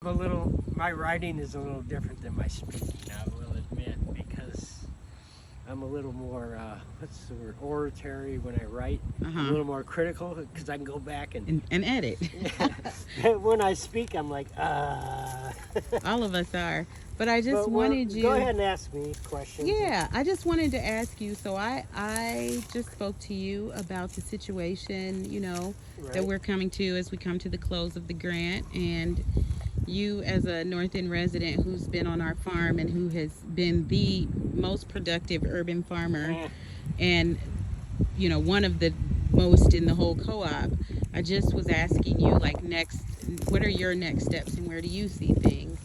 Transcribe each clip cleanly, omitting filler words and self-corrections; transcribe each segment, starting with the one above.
a little, my writing is a little different than my speaking, I will admit, because I'm a little more, what's the word, oratory when I write. I'm a little more critical because I can go back and edit. when I speak, I'm like, All of us are. But I just wanted you. Go ahead and ask me questions. Yeah, I just wanted to ask you. So I just spoke to you about the situation, that we're coming to as we come to the close of the grant. And you, as a North End resident who's been on our farm and who has been the most productive urban farmer and, one of the most in the whole co-op, I just was asking you, like, what are your next steps and where do you see things?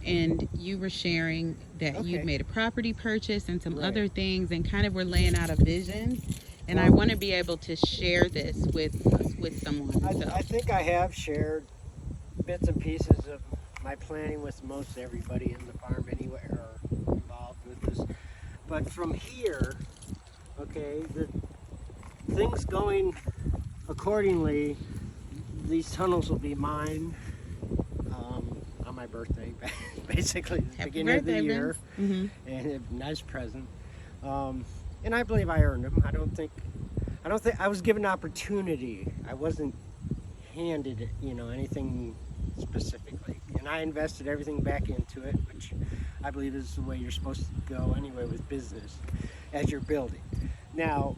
And you were sharing that you'd made a property purchase and some other things and kind of were laying out a vision. And I want to be able to share this with someone. I think I have shared bits and pieces of my planning with most everybody in the farm anywhere or involved with this. But from here, the things going accordingly, these tunnels will be mine on my birthday, basically the beginning of the year, and a nice present. And I believe I earned them. I don't think I was given an opportunity. I wasn't handed, anything specifically. And I invested everything back into it, which I believe is the way you're supposed to go anyway with business as you're building. Now,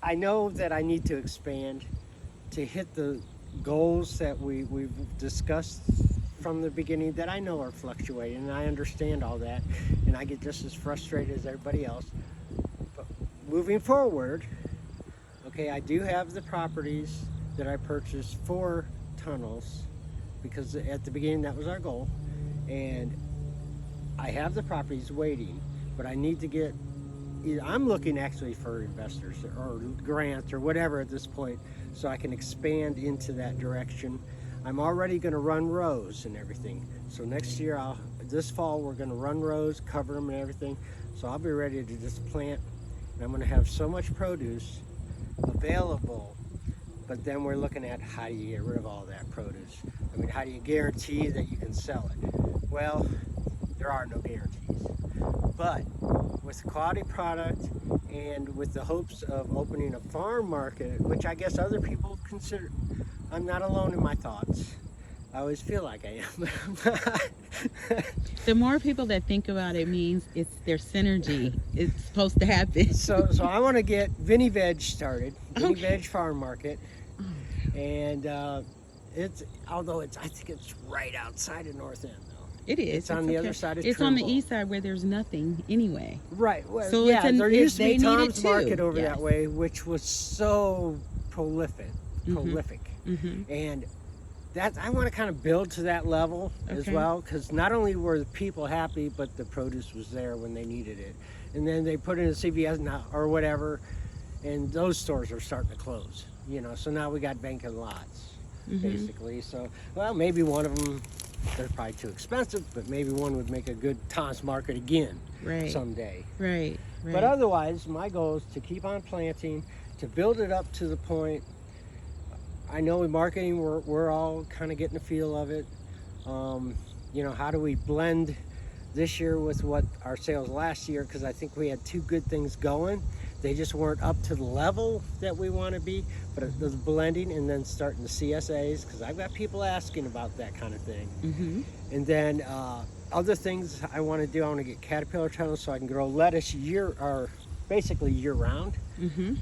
I know that I need to expand to hit the goals that we've discussed from the beginning that I know are fluctuating, and I understand all that, and I get just as frustrated as everybody else. But moving forward, I do have the properties that I purchased for tunnels, because at the beginning that was our goal, and I have the properties waiting, but I need to get, I'm looking actually for investors or grants or whatever at this point, so I can expand into that direction. I'm already going to run rows and everything. So next year, this fall, we're going to run rows, cover them and everything. So I'll be ready to just plant, and I'm going to have so much produce available. But then we're looking at how do you get rid of all that produce? I mean, how do you guarantee that you can sell it? Well, there are no guarantees. But with quality product and with the hopes of opening a farm market, which I guess other people consider, I'm not alone in my thoughts. I always feel like I am, but I'm not. The more people that think about it means it's their synergy. It's supposed to happen. So I want to get Vinny Veg started, Vinny Veg Farm Market, and I think it's right outside of North End. It is. It's on the other side of Trimble. It's on the east side where there's nothing anyway. Right. Well, so yeah, there used to be Tom's Market Market over that way, which was so prolific. And that I want to kind of build to that level as well, because not only were the people happy, but the produce was there when they needed it. And then they put in a CVS now or whatever, and those stores are starting to close. So now we got vacant lots, basically. So, well, maybe one of them, they're probably too expensive, but maybe one would make a good Tom's Market again someday. Right. But otherwise, my goal is to keep on planting, to build it up to the point. I know with marketing, we're all kind of getting the feel of it. How do we blend this year with what our sales last year? Because I think we had two good things going. They just weren't up to the level that we want to be, but the blending and then starting the CSAs, because I've got people asking about that kind of thing. And then other things I want to do, I want to get caterpillar tunnels so I can grow lettuce basically year round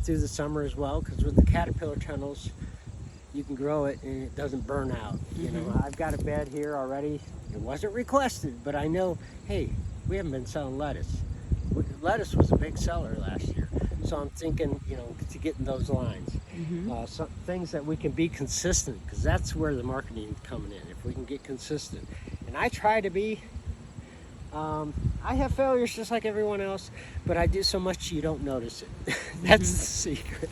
through the summer as well, because with the caterpillar tunnels, you can grow it and it doesn't burn out. I've got a bed here already. It wasn't requested, but I know, hey, we haven't been selling lettuce. Lettuce was a big seller last year. So I'm thinking, to get in those lines. Some things that we can be consistent, because that's where the marketing is coming in, if we can get consistent. And I try to be. I have failures just like everyone else, but I do so much you don't notice it. That's the secret.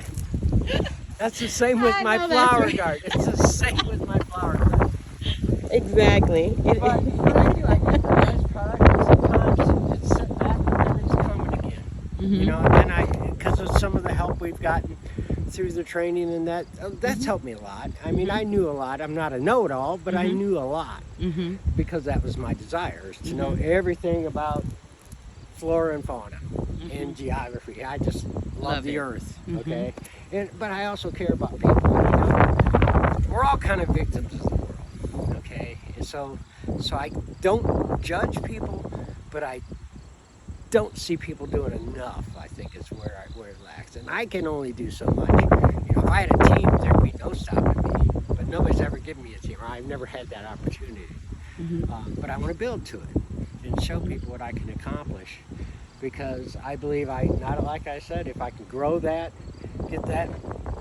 That's the same with my flower garden. It's the same with my flower garden. Exactly. But I do. I get the nice product, and sometimes it's set back and then it's coming again. And then because of some of the help we've gotten through the training, and that's helped me a lot. I mean, I knew a lot. I'm not a know-it-all, but I knew a lot because that was my desire, is to know everything about flora and fauna and geography. I just love the earth, okay? But I also care about people. You know? We're all kind of victims of the world, okay? And so I don't judge people, but I don't see people doing enough, I think, is where it lacks. And I can only do so much. You know, if I had a team, there'd be no stopping me. But nobody's ever given me a team, or I've never had that opportunity. But I want to build to it and show people what I can accomplish. Because I believe like I said, if I can grow that, get that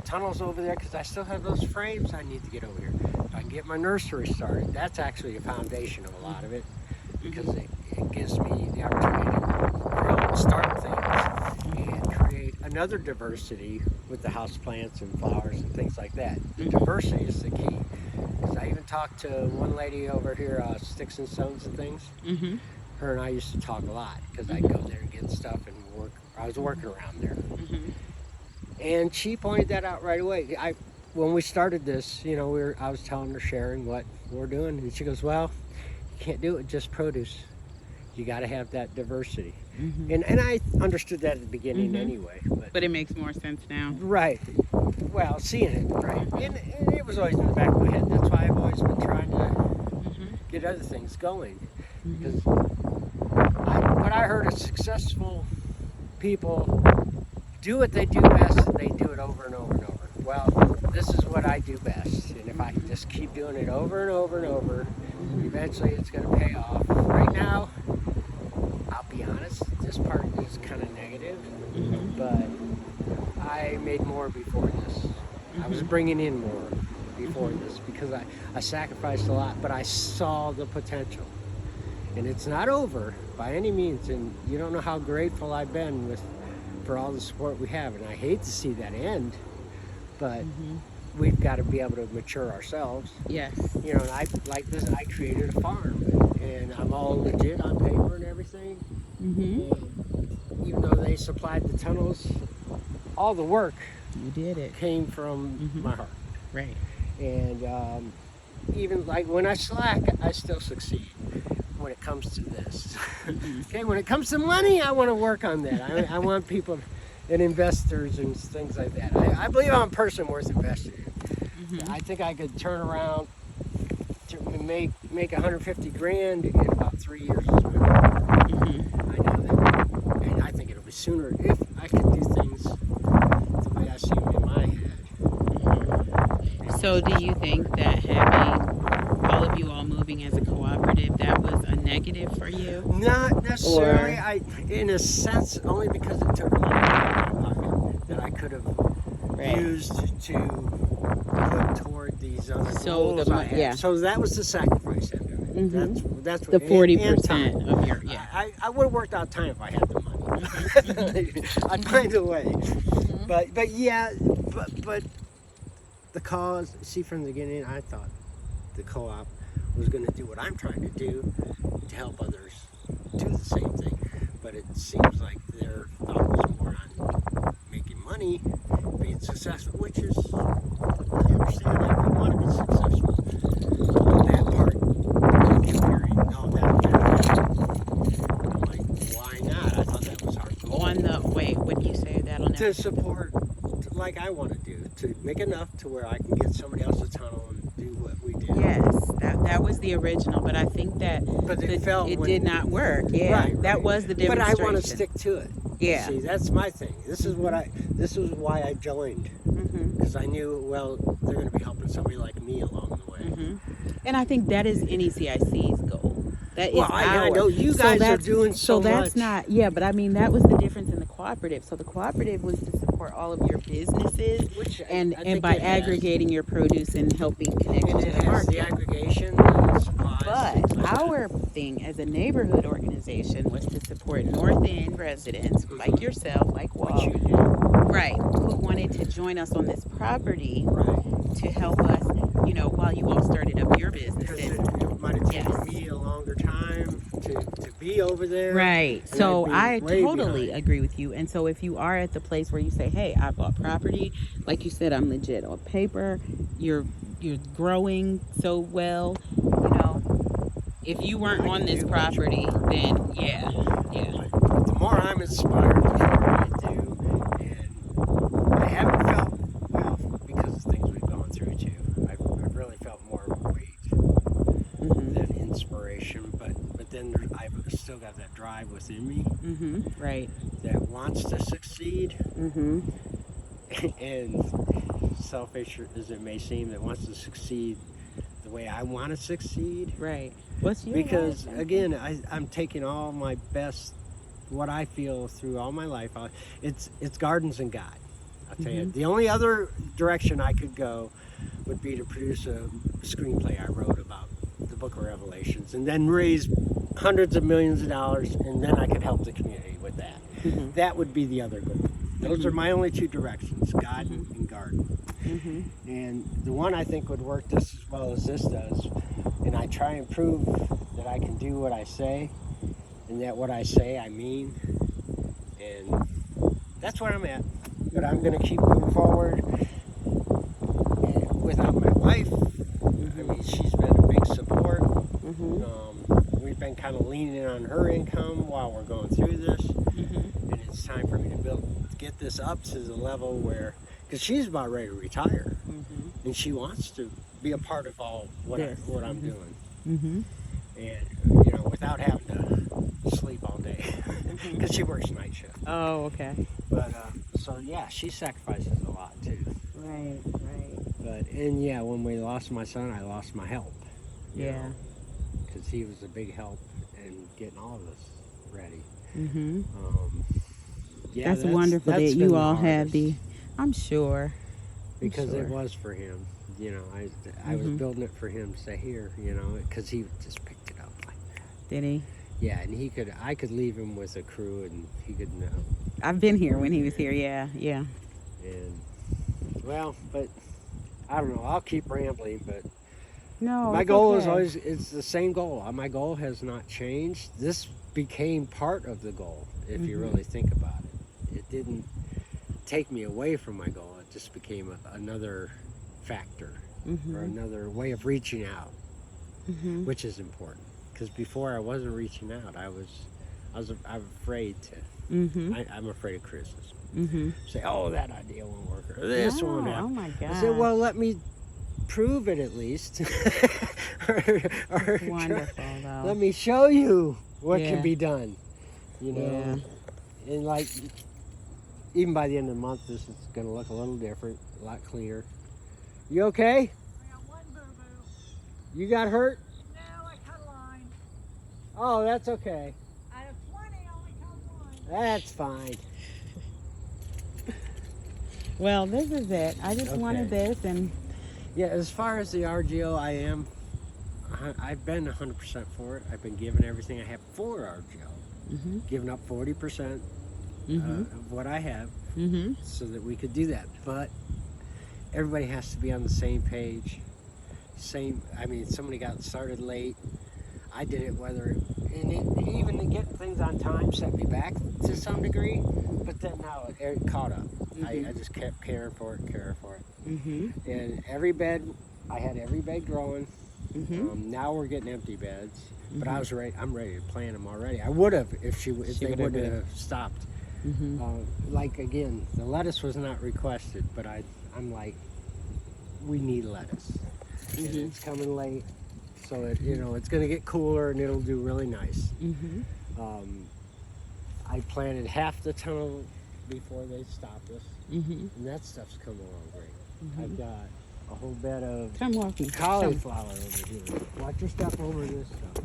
tunnels over there, because I still have those frames I need to get over here. If I can get my nursery started, that's actually a foundation of a lot of it, because it gives me the opportunity to grow and start things and create another diversity with the house plants and flowers and things like that. The diversity is the key. Because I even talked to one lady over here, Sticks and Stones and Things. Her and I used to talk a lot, because I'd go there and get stuff and work. I was working around there. And she pointed that out right away. When we started this, you know, I was telling her, sharing what we're doing, and she goes, well, you can't do it with just produce. You got to have that diversity. And I understood that at the beginning anyway. But it makes more sense now. Right. Well, seeing it, right. And it was always in the back of my head. That's why I've always been trying to get other things going. Because what I heard is successful people do what they do best, and they do it over and over and over. Well, this is what I do best. And if I can just keep doing it over and over and over, eventually it's going to pay off. Right now, I'll be honest, this part is kind of negative, but I made more before this. I was bringing in more before this, because I sacrificed a lot, but I saw the potential. And it's not over by any means, and you don't know how grateful I've been for all the support we have. And I hate to see that end, but we've got to be able to mature ourselves. Yes. You know, and I created a farm, and I'm all legit on paper and everything. And even though they supplied the tunnels, all the work You did it. came from my heart. Right. And even like when I slack, I still succeed when it comes to this. Okay, when it comes to money, I want to work on that. I want people and investors and things like that. I believe I'm a person worth investing in. I think I could turn around to make 150 grand in about 3 years. I know that, and I think it'll be sooner if I can do things the way I see them in my head. So do you think that having all of you all moving as a cooperative, that was a negative for you? Not necessarily. In a sense, only because it took money out of my pocket that I could have used to put toward these other goals I had. So that was the sacrifice end of it. That's what, the 40% of your I would have worked out time if I had the money. I'd find a way. But the cause, see, from the beginning, I thought the co-op was going to do what I'm trying to do to help others do the same thing. But it seems like their thought was more on making money, being successful, which is, I understand that. We want to be successful. But that part, I kept hearing, no, I'm like, why not? I thought that was our goal. What do you say that on To support, like I want to do, to make enough to where I can get somebody else a tunnel and do what we did. Yes, that was the original, but I think that it did not work. Yeah, right. That was the demonstration. But I want to stick to it. Yeah. See, that's my thing. This is why I joined, because I knew, well, they're going to be helping somebody like me along the way. And I think that is NECIC's goal. That is I know you guys are doing so much. So that's not, but I mean, that was the difference in the cooperative. So the cooperative was to support all of your businesses, and by aggregating your produce and helping connect you to the market. The aggregation, the supplies. But our thing as a neighborhood organization was to support North End residents like yourself, like Walt, right, who wanted to join us on this property to help us, while you all started up your businesses. It might have taken me a longer time to be be over there. Right. and So I I'd be way totally behind. agree with you. And so if you are at the place where you say, "Hey, I bought property," like you said, I'm legit on paper. You're growing so well. You know, if you weren't I on can this do much property, more. then yeah. But the more I'm inspired, the more I do, and I haven't felt, well, because of things we've gone through too, I've really felt more weight Mhm. than inspiration, but then I've still got that drive within me Mhm. Right. that wants to succeed, Mhm. and selfish as it may seem, that wants to succeed the way I want to succeed. Right. What's your Because last name? again, I'm taking all my best, what I feel through all my life. It's gardens and God. I'll tell you, Mhm. the only other direction I could go would be to produce a screenplay I wrote about the Book of Revelations, and then raise hundreds of millions of dollars, and then I could help the community with that. Mhm. That would be the other goal. Those are my only two directions: God Mhm. and garden. Mhm. And the one I think would work just as well as this does, and I try and prove that I can do what I say, and that what I say I mean, and that's where I'm at. But I'm going to keep moving forward. And without my wife, I mean, she's been a big support. Mhm. We've been kind of leaning on her income while we're going through this, Mhm. and it's time for me to get this up to the level where, because she's about ready to retire, Mhm. and she wants to be a part of all what Yes. I'm doing, Mhm. and without having to sleep all day, because she works night shift. Oh, okay. But so yeah, she sacrifices a lot too. Right. Right. But when we lost my son, I lost my help. Yeah. Because he was a big help in getting all of us ready. Mhm. Yeah, That's wonderful that's that been you the all have hardest, the. I'm sure. because it sure. was for him. I was Mhm. building it for him to say here. Because he just picked it up like that. Did he? Yeah, and I could leave him with a crew, and he could know. I've been here when he was here. Yeah. Yeah. And but I don't know. I'll keep rambling, but No, my it's goal is okay. always, it's the same goal. My goal has not changed. This became part of the goal, if you Mhm. really think about it. It didn't take me away from my goal. It just became another factor, or Mhm. another way of reaching out, Mhm. which is important. Because before I wasn't reaching out, I'm afraid to. Mhm. I'm afraid of criticism. Mhm. Say, oh, that idea won't work, or this No. won't Oh happen. my God. I said, well, let me prove it at least. or Wonderful though. let me show you what Yeah. can be done. Yeah. And like, even by the end of the month, this is going to look a little different, a lot cleaner. You okay? I got one boo-boo. You got hurt? No, I cut a line. Oh, that's okay. Out of 20, I only cut one. That's fine. Well, this is it. I just wanted Okay. this, and Yeah, as far as the RGO, I've been 100% for it. I've been giving everything I have for RGO. Mhm. Giving up 40% Mhm. of what I have, Mhm. so that we could do that. But everybody has to be on the same page. Somebody got started late. I did it, even to get things on time set me back to some degree. But then now it caught up. I just kept caring for it. Mhm. And I had every bed growing. Mhm. Now we're getting empty beds. But Mhm. I'm ready to plant them already. I would have if She they would've wouldn't been. have stopped. Mhm. Like again, the lettuce was not requested, but I'm like, we need lettuce. And Mhm. it's coming late, so it's going to get cooler and it'll do really nice. Mhm. I planted half the tunnel before they stopped us, Mhm. and that stuff's coming along great. Mhm. I've got a whole bed of Come walk me. cauliflower over here. Watch your step over this stuff.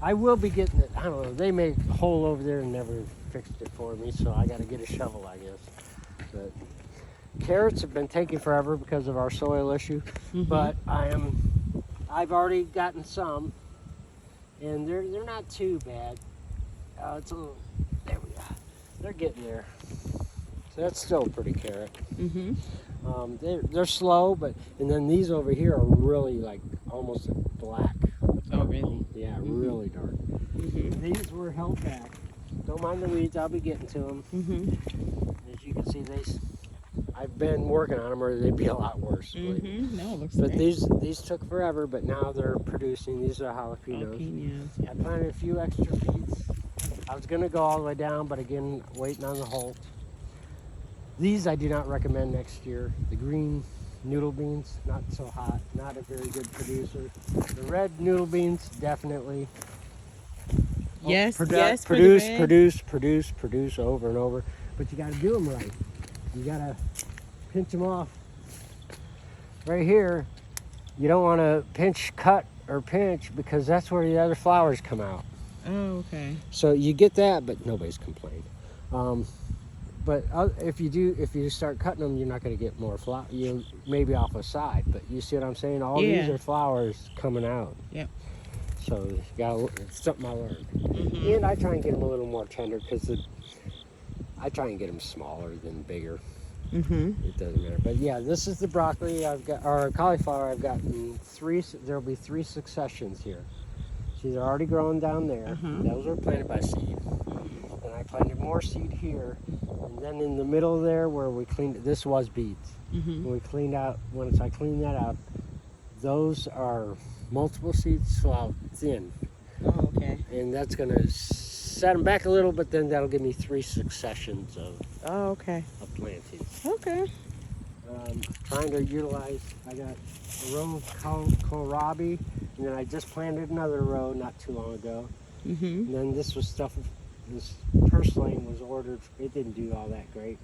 I will be getting it. I don't know. They made a hole over there and never fixed it for me, so I got to get a shovel, I guess. But carrots have been taking forever because of our soil issue, Mhm. but I've already gotten some, and they're not too bad. It's a little. There we go. They're getting there. So that's still a pretty carrot. Mhm. They're slow, and then these over here are really like almost black. Oh, really? Yeah, Mhm. really dark. Mhm. These were held back. Don't mind the weeds, I'll be getting to them. Mhm. As you can see, I've been working on them, or they'd be a lot worse. believe me. Mhm. No, it looks But great. these took forever, but now they're producing. These are jalapenos. Jalapenos. I planted a few extra beets. I was gonna go all the way down, but again, waiting on the halt. These I do not recommend next year. The green noodle beans, not so hot, not a very good producer. The red noodle beans, definitely. Yes, Produce, for the red. produce over and over. But you gotta do them right. You gotta pinch them off. Right here, you don't wanna cut or pinch because that's where the other flowers come out. Oh, okay. So you get that, but nobody's complained. But if you start cutting them, you're not going to get more flower. You maybe off a side, but you see what I'm saying? All these Yeah. are flowers coming out. Yep. So it's something I learned. Mhm. And I try and get them a little more tender because I try and get them smaller than bigger. Mhm. It doesn't matter. But yeah, this is the broccoli or cauliflower. I've gotten three. There'll be 3 successions here. See, they're already growing down there. Uh-huh. Those were planted by seed. And I planted more seed here. And then in the middle there where we cleaned, this was beets. Mhm. When we cleaned out, once I cleaned that out, those are multiple seeds so out thin. Oh, okay. And that's gonna set them back a little, but then that'll give me 3 successions Oh, okay. of plantings. Okay. Trying to utilize, I got a row of kohlrabi, and then I just planted another row not too long ago. Mhm. And then this purslane was ordered, it didn't do all that great.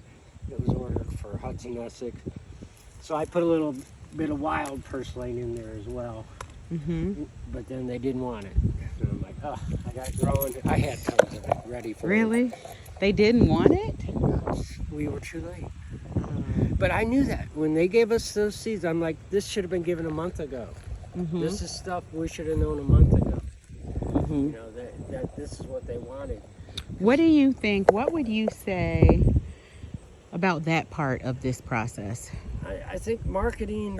It was ordered for Hudson Essex. So I put a little bit of wild purslane in there as well, Mhm. but then they didn't want it. And I'm like, oh, I got it growing. I had tons of it ready for Really? They didn't want it? We were too late. But I knew that when they gave us those seeds, I'm like, this should have been given a month ago. Mhm. This is stuff we should have known a month ago. Mhm. You know, that this is what they wanted. What do you think? What would you say about that part of this process? I think marketing.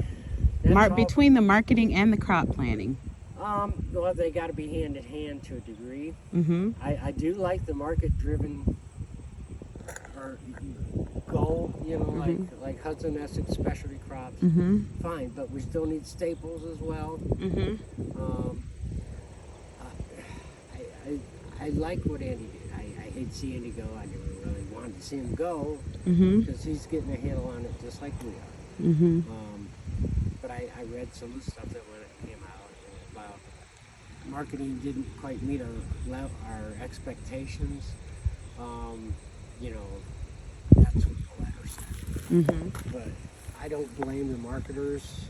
that's all- Between the marketing and the crop planning. Well, they got to be hand in hand to a degree. Mm-hmm. I do like the market-driven or goal, you know, like Hudson Essex specialty crops. Mm-hmm. Fine, but we still need staples as well. Mm-hmm. I like what Andy did. I hate to see Andy go. I never really wanted to see him go Mm-hmm. because he's getting a handle on it just like we are. Mm-hmm. But I read some of the stuff that when it came out about marketing didn't quite meet our expectations. You know, that's what the letter said. Mm-hmm. But I don't blame the marketers.